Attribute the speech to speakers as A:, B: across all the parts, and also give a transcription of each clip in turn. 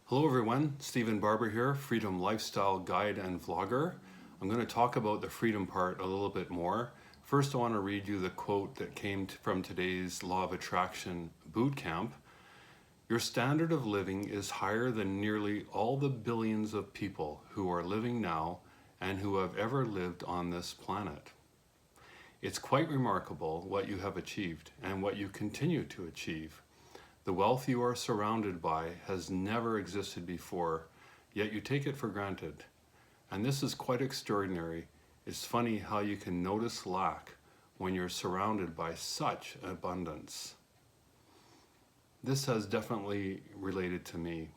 A: Hello everyone, Stephen Barber here, Freedom Lifestyle Guide and Vlogger. I'm going to talk about the freedom part a little bit more. First, I want to read you the quote that came from today's Law of Attraction boot camp. Your standard of living is higher than nearly all the billions of people who are living now and who have ever lived on this planet. It's quite remarkable what you have achieved and what you continue to achieve. The wealth you are surrounded by has never existed before, yet you take it for granted. And this is quite extraordinary. It's funny how you can notice lack when you're surrounded by such abundance. This has definitely related to me.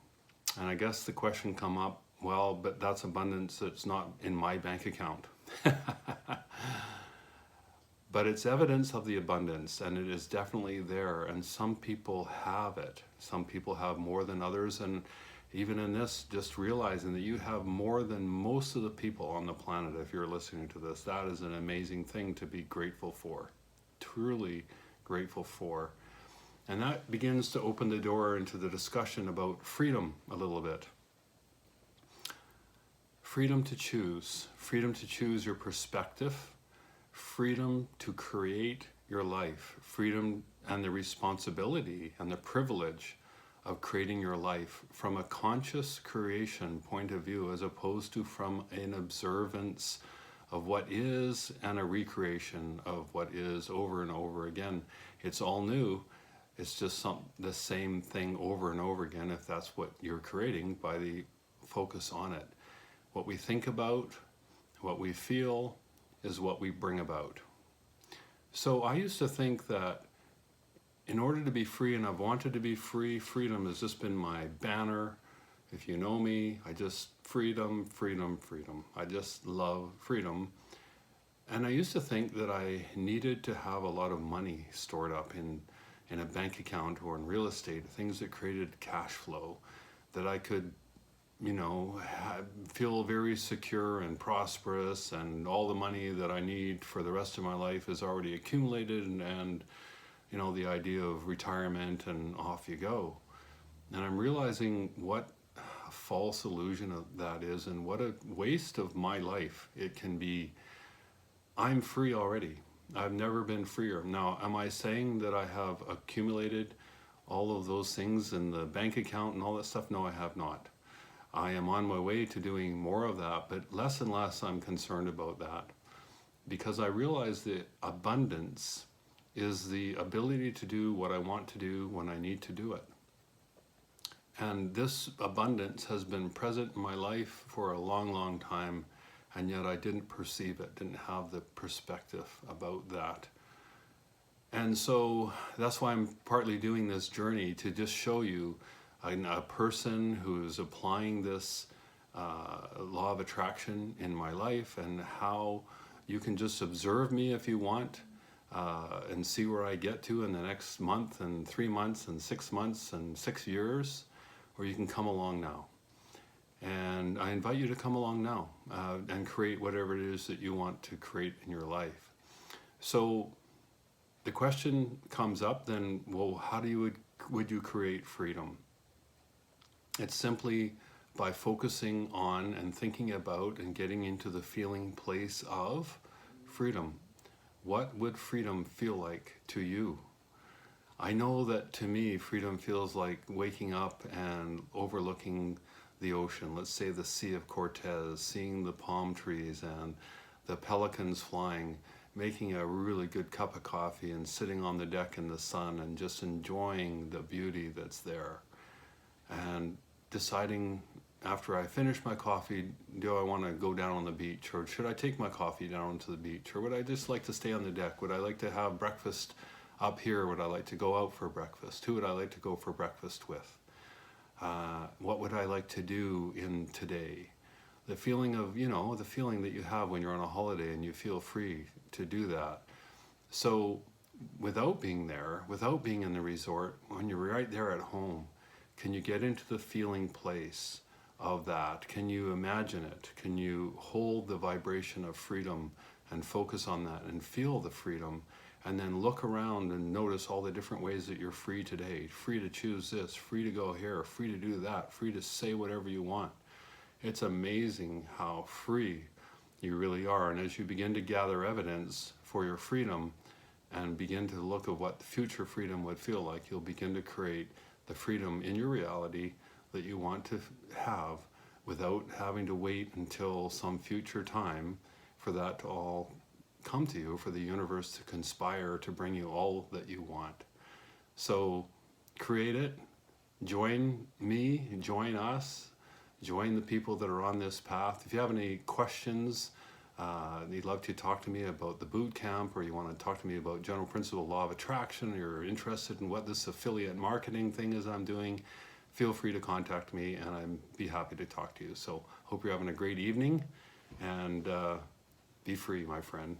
A: And I guess the question come up, well, but that's abundance that's not in my bank account. But it's evidence of the abundance, and it is definitely there, and some people have it. Some people have more than others, and even in this, just realizing that you have more than most of the people on the planet, if you're listening to this, that is an amazing thing to be grateful for, truly grateful for. And that begins to open the door into the discussion about freedom a little bit. Freedom to choose your perspective, freedom to create your life, freedom and the responsibility and the privilege of creating your life from a conscious creation point of view, as opposed to from an observance of what is and a recreation of what is over and over again. It's all new. It's just the same thing over and over again, if that's what you're creating by the focus on it. What we think about, what we feel, is what we bring about. So I used to think that in order to be free, and I've wanted to be free, freedom has just been my banner. If you know me, I just freedom, freedom, freedom. I just love freedom. And I used to think that I needed to have a lot of money stored up in a bank account or in real estate, things that created cash flow, that I could feel very secure and prosperous, and all the money that I need for the rest of my life is already accumulated, and the idea of retirement and off you go. And I'm realizing what a false illusion of that is, and what a waste of my life it can be. I'm free already. I've never been freer. Now, am I saying that I have accumulated all of those things in the bank account and all that stuff? No, I have not. I am on my way to doing more of that, but less and less I'm concerned about that, because I realize that abundance is the ability to do what I want to do when I need to do it. And this abundance has been present in my life for a long, long time, and yet I didn't perceive it, didn't have the perspective about that. And so that's why I'm partly doing this journey, to just show you a person who's applying this law of attraction in my life, and how you can just observe me if you want, and see where I get to in the next month and 3 months and 6 months and 6 years, or you can come along now. And I invite you to come along now and create whatever it is that you want to create in your life. So the question comes up then, well, how would you create freedom? It's simply by focusing on and thinking about and getting into the feeling place of freedom. What would freedom feel like to you? I know that to me, freedom feels like waking up and overlooking the ocean. Let's say the Sea of Cortez, seeing the palm trees and the pelicans flying, making a really good cup of coffee and sitting on the deck in the sun and just enjoying the beauty that's there. And deciding after I finish my coffee, do I want to go down on the beach, or should I take my coffee down to the beach, or would I just like to stay on the deck? Would I like to have breakfast up here? Would I like to go out for breakfast? Who would I like to go for breakfast with? What would I like to do in today? The feeling of, the feeling that you have when you're on a holiday and you feel free to do that. So without being there, without being in the resort, when you're right there at home, can you get into the feeling place of that? Can you imagine it? Can you hold the vibration of freedom and focus on that and feel the freedom? And then look around and notice all the different ways that you're free today. Free to choose this, free to go here, free to do that, free to say whatever you want. It's amazing how free you really are. And as you begin to gather evidence for your freedom and begin to look at what future freedom would feel like, you'll begin to create the freedom in your reality that you want to have without having to wait until some future time for that to all come to you, for the universe to conspire to bring you all that you want. So create it, join me, join us, join the people that are on this path. If you have any questions, you'd love to talk to me about the boot camp, or you want to talk to me about general principle law of attraction, or you're interested in what this affiliate marketing thing is I'm doing, feel free to contact me and I'd be happy to talk to you. So hope you're having a great evening, and be free, my friend.